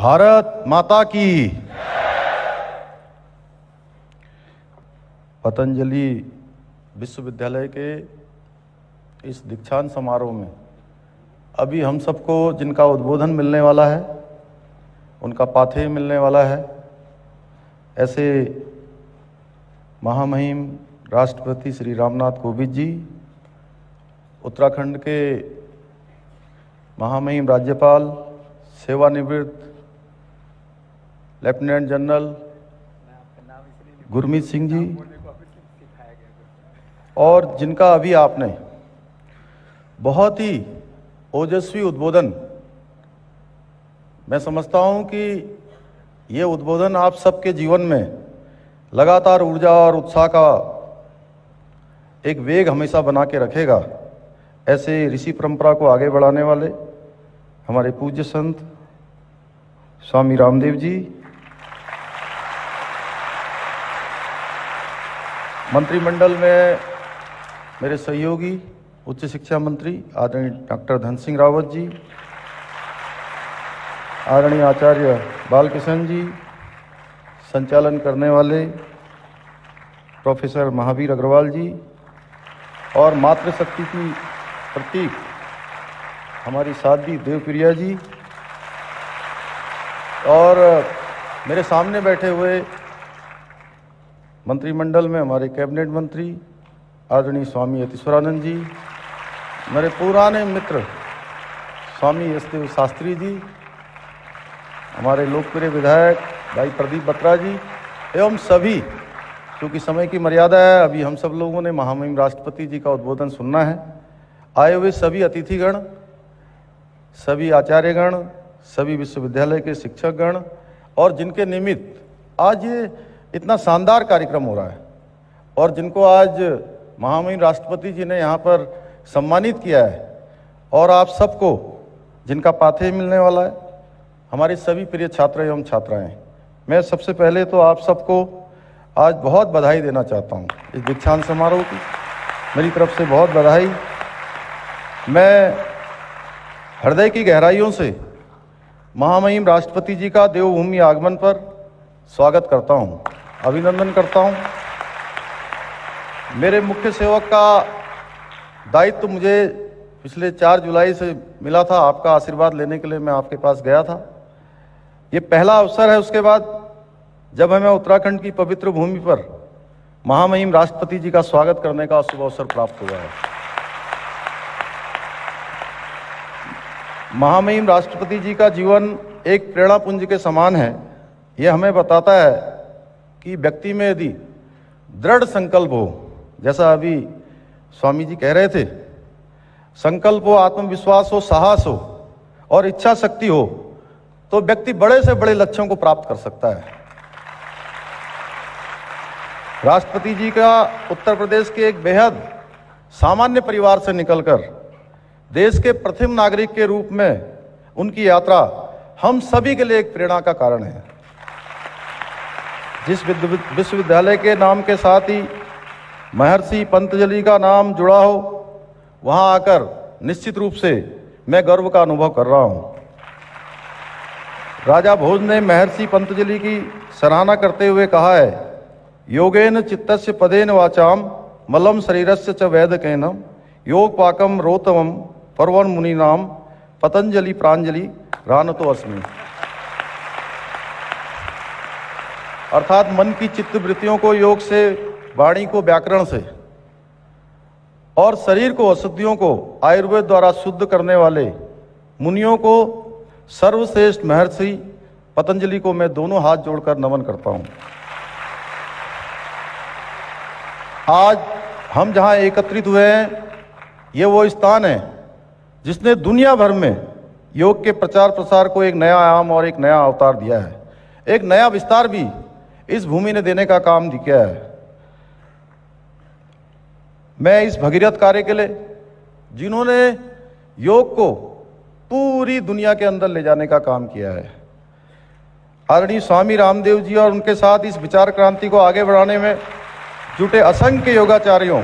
भारत माता की। पतंजलि विश्वविद्यालय के इस दीक्षांत समारोह में अभी हम सबको जिनका उद्बोधन मिलने वाला है, उनका पाथेय मिलने वाला है, ऐसे महामहिम राष्ट्रपति श्री रामनाथ कोविंद जी, उत्तराखंड के महामहिम राज्यपाल सेवानिवृत्त लेफ्टिनेंट जनरल गुरमीत सिंह जी, और जिनका अभी आपने बहुत ही ओजस्वी उद्बोधन, मैं समझता हूं कि ये उद्बोधन आप सबके जीवन में लगातार ऊर्जा और उत्साह का एक वेग हमेशा बना के रखेगा। ऐसे ऋषि परंपरा को आगे बढ़ाने वाले हमारे पूज्य संत स्वामी रामदेव जी, मंत्रिमंडल में मेरे सहयोगी उच्च शिक्षा मंत्री आदरणीय डॉक्टर धन सिंह रावत जी, आदरणीय आचार्य बालकिशन जी, संचालन करने वाले प्रोफेसर महावीर अग्रवाल जी, और मातृशक्ति की प्रतीक हमारी साध्वी देवप्रिया जी, और मेरे सामने बैठे हुए मंत्रिमंडल में हमारे कैबिनेट मंत्री आदरणीय स्वामी यतीश्वरानंद जी, मेरे पुराने मित्र स्वामी यशदेव शास्त्री जी, हमारे लोकप्रिय विधायक भाई प्रदीप बत्रा जी, एवं सभी, क्योंकि समय की मर्यादा है, अभी हम सब लोगों ने महामहिम राष्ट्रपति जी का उद्बोधन सुनना है। आए हुए सभी अतिथिगण, सभी आचार्यगण, सभी विश्वविद्यालय के शिक्षकगण, और जिनके निमित्त आज ये इतना शानदार कार्यक्रम हो रहा है, और जिनको आज महामहिम राष्ट्रपति जी ने यहाँ पर सम्मानित किया है, और आप सबको जिनका पाथेय मिलने वाला है, हमारे सभी प्रिय छात्र एवं छात्राएं, मैं सबसे पहले तो आप सबको आज बहुत बधाई देना चाहता हूँ। इस दीक्षांत समारोह की मेरी तरफ से बहुत बधाई। मैं हृदय की गहराइयों से महामहिम राष्ट्रपति जी का देवभूमि आगमन पर स्वागत करता हूँ, अभिनंदन करता हूँ। मेरे मुख्य सेवक का दायित्व मुझे पिछले 4 जुलाई से मिला था। आपका आशीर्वाद लेने के लिए मैं आपके पास गया था। ये पहला अवसर है उसके बाद जब हमें उत्तराखंड की पवित्र भूमि पर महामहिम राष्ट्रपति जी का स्वागत करने का शुभ अवसर प्राप्त हुआ है। महामहिम राष्ट्रपति जी का जीवन एक प्रेरणा पुंज के समान है। ये हमें बताता है कि व्यक्ति में यदि दृढ़ संकल्प हो, जैसा अभी स्वामी जी कह रहे थे, संकल्प हो, आत्मविश्वास हो, साहस हो और इच्छा शक्ति हो, तो व्यक्ति बड़े से बड़े लक्ष्यों को प्राप्त कर सकता है। राष्ट्रपति जी का उत्तर प्रदेश के एक बेहद सामान्य परिवार से निकलकर देश के प्रथम नागरिक के रूप में उनकी यात्रा हम सभी के लिए एक प्रेरणा का कारण है। जिस विश्वविद्यालय के नाम के साथ ही महर्षि पतंजलि का नाम जुड़ा हो, वहां आकर निश्चित रूप से मैं गर्व का अनुभव कर रहा हूं। राजा भोज ने महर्षि पतंजलि की सराहना करते हुए कहा है, योगेन चित्तस्य पदेन वाचाम मलम शरीरस्य च वैदकेनम योग पाकम रोतमम पर्वन मुनि नाम पतंजलि प्रांजलि रानतो अस्मि। अर्थात मन की चित्त वृत्तियों को योग से, वाणी को व्याकरण से, और शरीर को अशुद्धियों को आयुर्वेद द्वारा शुद्ध करने वाले मुनियों को सर्वश्रेष्ठ महर्षि पतंजलि को मैं दोनों हाथ जोड़कर नमन करता हूं। आज हम जहां एकत्रित हुए हैं, ये वो स्थान है जिसने दुनिया भर में योग के प्रचार प्रसार को एक नया आयाम और एक नया अवतार दिया है। एक नया विस्तार भी इस भूमि ने देने का काम किया है। मैं इस भगीरथ कार्य के लिए, जिन्होंने योग को पूरी दुनिया के अंदर ले जाने का काम किया है, आदरणीय स्वामी रामदेव जी और उनके साथ इस विचार क्रांति को आगे बढ़ाने में जुटे असंख्य योगाचार्यों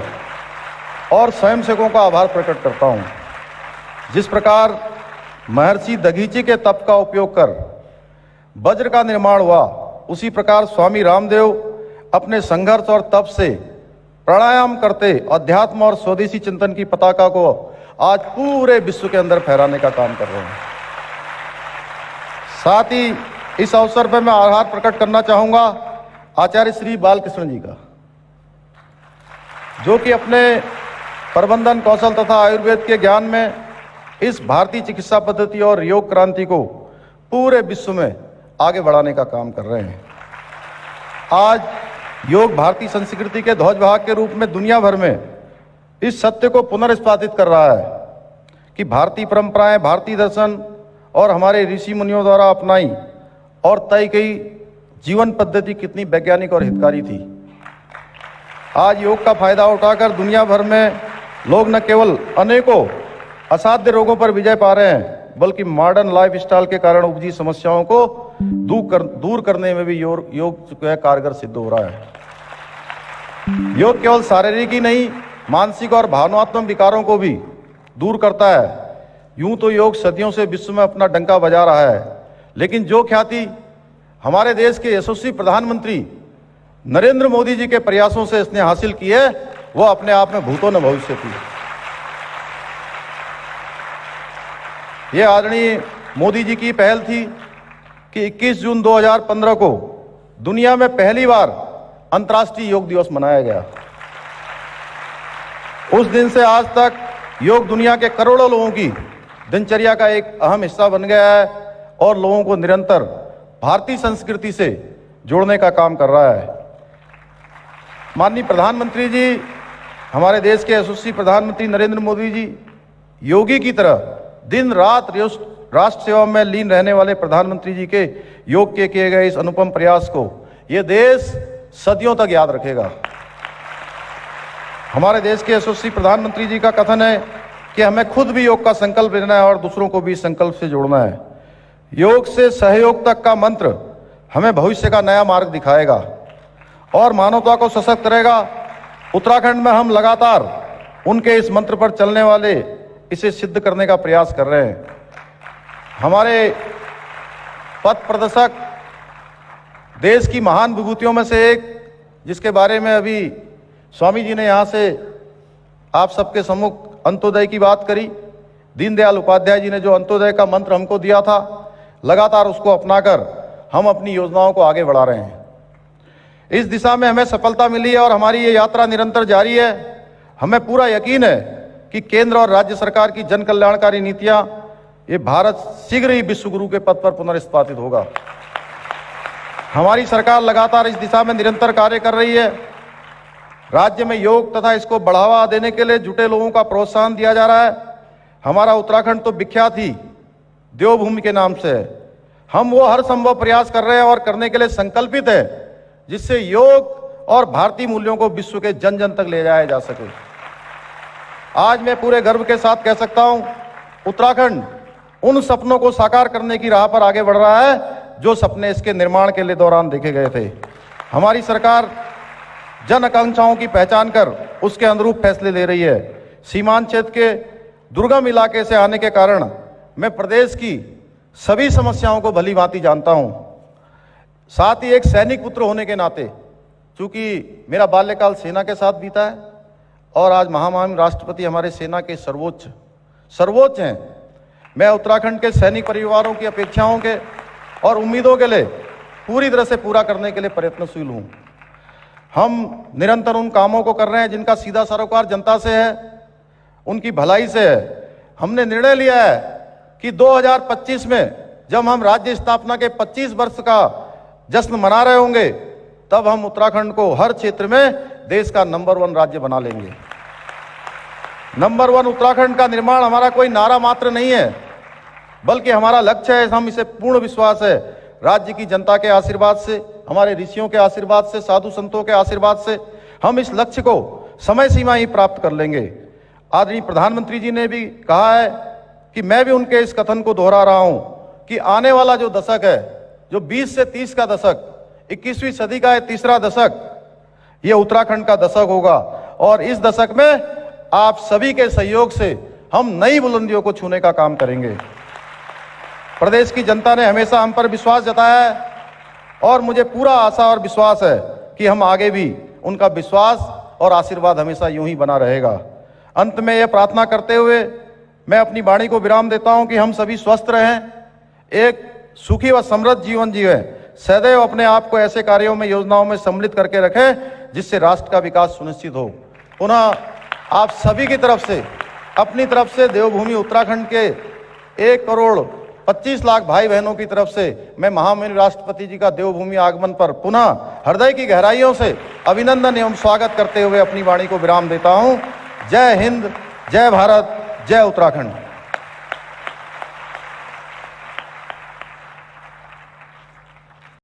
और स्वयंसेवकों का आभार प्रकट करता हूं। जिस प्रकार महर्षि दधीचि के तप का उपयोग कर वज्र का निर्माण हुआ, उसी प्रकार स्वामी रामदेव अपने संघर्ष और तप से प्राणायाम करते अध्यात्म और स्वदेशी चिंतन की पताका को आज पूरे विश्व के अंदर फहराने का काम कर रहे हैं। साथ ही इस अवसर पर मैं आभार प्रकट करना चाहूंगा आचार्य श्री बालकृष्ण जी का, जो कि अपने प्रबंधन कौशल तथा आयुर्वेद के ज्ञान में इस भारतीय चिकित्सा पद्धति और योग क्रांति को पूरे विश्व में आगे बढ़ाने का काम कर रहे हैं। आज योग भारतीय संस्कृति के ध्वजवाहक के रूप में दुनिया भर में इस सत्य को पुनर्स्थापित कर रहा है कि भारतीय परंपराएं, भारतीय दर्शन और हमारे ऋषि मुनियों द्वारा अपनाई और तय की जीवन पद्धति कितनी वैज्ञानिक और हितकारी थी। आज योग का फायदा उठाकर दुनिया भर में लोग न केवल अनेकों असाध्य रोगों पर विजय पा रहे हैं, बल्कि मॉडर्न लाइफस्टाइल के कारण उपजी समस्याओं को दूर करने में भी योग जो है कारगर सिद्ध हो रहा है। योग केवल शारीरिक ही नहीं, मानसिक और भावनात्मक विकारों को भी दूर करता है। यूं तो योग सदियों से विश्व में अपना डंका बजा रहा है, लेकिन जो ख्याति हमारे देश के यशस्वी प्रधानमंत्री नरेंद्र मोदी जी के प्रयासों से इसने हासिल की है, वो अपने आप में भूतो न भविष्यति। ये आदरणीय मोदी जी की पहल थी कि 21 जून 2015 को दुनिया में पहली बार अंतर्राष्ट्रीय योग दिवस मनाया गया। उस दिन से आज तक योग दुनिया के करोड़ों लोगों की दिनचर्या का एक अहम हिस्सा बन गया है और लोगों को निरंतर भारतीय संस्कृति से जोड़ने का काम कर रहा है। माननीय प्रधानमंत्री जी, हमारे देश के यशस्वी प्रधानमंत्री नरेंद्र मोदी जी योगी की तरह दिन रात राष्ट्र सेवा में लीन रहने वाले प्रधानमंत्री जी के योग के किए गए इस अनुपम प्रयास को ये देश सदियों तक याद रखेगा। हमारे देश के यशस्वी प्रधानमंत्री जी का कथन है कि हमें खुद भी योग का संकल्प लेना है और दूसरों को भी इस संकल्प से जोड़ना है। योग से सहयोग तक का मंत्र हमें भविष्य का नया मार्ग दिखाएगा और मानवता को सशक्त करेगा। उत्तराखंड में हम लगातार उनके इस मंत्र पर चलने वाले इसे सिद्ध करने का प्रयास कर रहे हैं। हमारे पथ प्रदर्शक देश की महान विभूतियों में से एक, जिसके बारे में अभी स्वामी जी ने यहाँ से आप सबके सम्मुख अंत्योदय की बात करी, दीनदयाल उपाध्याय जी ने जो अंत्योदय का मंत्र हमको दिया था, लगातार उसको अपनाकर हम अपनी योजनाओं को आगे बढ़ा रहे हैं। इस दिशा में हमें सफलता मिली है और हमारी ये यात्रा निरंतर जारी है। हमें पूरा यकीन है कि केंद्र और राज्य सरकार की जन कल्याणकारी नीतियां, ये भारत शीघ्र ही विश्व गुरु के पद पर पुनर्स्थापित होगा। हमारी सरकार लगातार इस दिशा में निरंतर कार्य कर रही है। राज्य में योग तथा इसको बढ़ावा देने के लिए जुटे लोगों का प्रोत्साहन दिया जा रहा है। हमारा उत्तराखंड तो विख्यात ही देवभूमि के नाम से है। हम वो हर संभव प्रयास कर रहे हैं और करने के लिए संकल्पित है, जिससे योग और भारतीय मूल्यों को विश्व के जन जन तक ले जाया जा सके। आज मैं पूरे गर्व के साथ कह सकता हूं, उत्तराखंड उन सपनों को साकार करने की राह पर आगे बढ़ रहा है जो सपने इसके निर्माण के लिए दौरान देखे गए थे। हमारी सरकार जन आकांक्षाओं की पहचान कर उसके अनुरूप फैसले ले रही है। सीमांत क्षेत्र के दुर्गम इलाके से आने के कारण मैं प्रदेश की सभी समस्याओं को भली भांति जानता हूं। साथ ही एक सैनिक पुत्र होने के नाते, चूंकि मेरा बाल्यकाल सेना के साथ बीता है और आज महामहिम राष्ट्रपति हमारे सेना के सर्वोच्च हैं, मैं उत्तराखंड के सैनिक परिवारों की अपेक्षाओं के और उम्मीदों के लिए पूरी तरह से पूरा करने के लिए प्रयत्नशील हूं। हम निरंतर उन कामों को कर रहे हैं जिनका सीधा सरोकार जनता से है, उनकी भलाई से है। हमने निर्णय लिया है कि 2025 में जब हम राज्य स्थापना के 25 वर्ष का जश्न मना रहे होंगे, तब हम उत्तराखंड को हर क्षेत्र में देश का नंबर 1 राज्य बना लेंगे। नंबर 1 उत्तराखंड का निर्माण हमारा कोई नारा मात्र नहीं है, बल्कि हमारा लक्ष्य है। हम इसे पूर्ण विश्वास है राज्य की जनता के आशीर्वाद से, हमारे ऋषियों के आशीर्वाद से, साधु संतों के आशीर्वाद से हम इस लक्ष्य को समय सीमा ही प्राप्त कर लेंगे। आदरणीय प्रधानमंत्री जी ने भी कहा है कि मैं भी उनके इस कथन को दोहरा रहा हूं कि आने वाला जो दशक है, जो 20 से 30 का दशक, 21वीं सदी का तीसरा दशक, ये उत्तराखंड का दशक होगा और इस दशक में आप सभी के सहयोग से हम नई बुलंदियों को छूने का काम करेंगे। प्रदेश की जनता ने हमेशा हम पर विश्वास जताया है और मुझे पूरा आशा और विश्वास है कि हम आगे भी उनका विश्वास और आशीर्वाद हमेशा यूं ही बना रहेगा। अंत में यह प्रार्थना करते हुए मैं अपनी वाणी को विराम देता हूं कि हम सभी स्वस्थ रहें, एक सुखी व समृद्ध जीवन जिएं, सदैव अपने आप को ऐसे कार्यों में, योजनाओं में सम्मिलित करके रखें जिससे राष्ट्र का विकास सुनिश्चित हो। पुनः आप सभी की तरफ से, अपनी तरफ से, देवभूमि उत्तराखंड के 1,25,00,000 भाई बहनों की तरफ से मैं महामहिम राष्ट्रपति जी का देवभूमि आगमन पर पुनः हृदय की गहराइयों से अभिनंदन एवं स्वागत करते हुए अपनी वाणी को विराम देता हूं। जय हिंद, जय भारत, जय उत्तराखंड।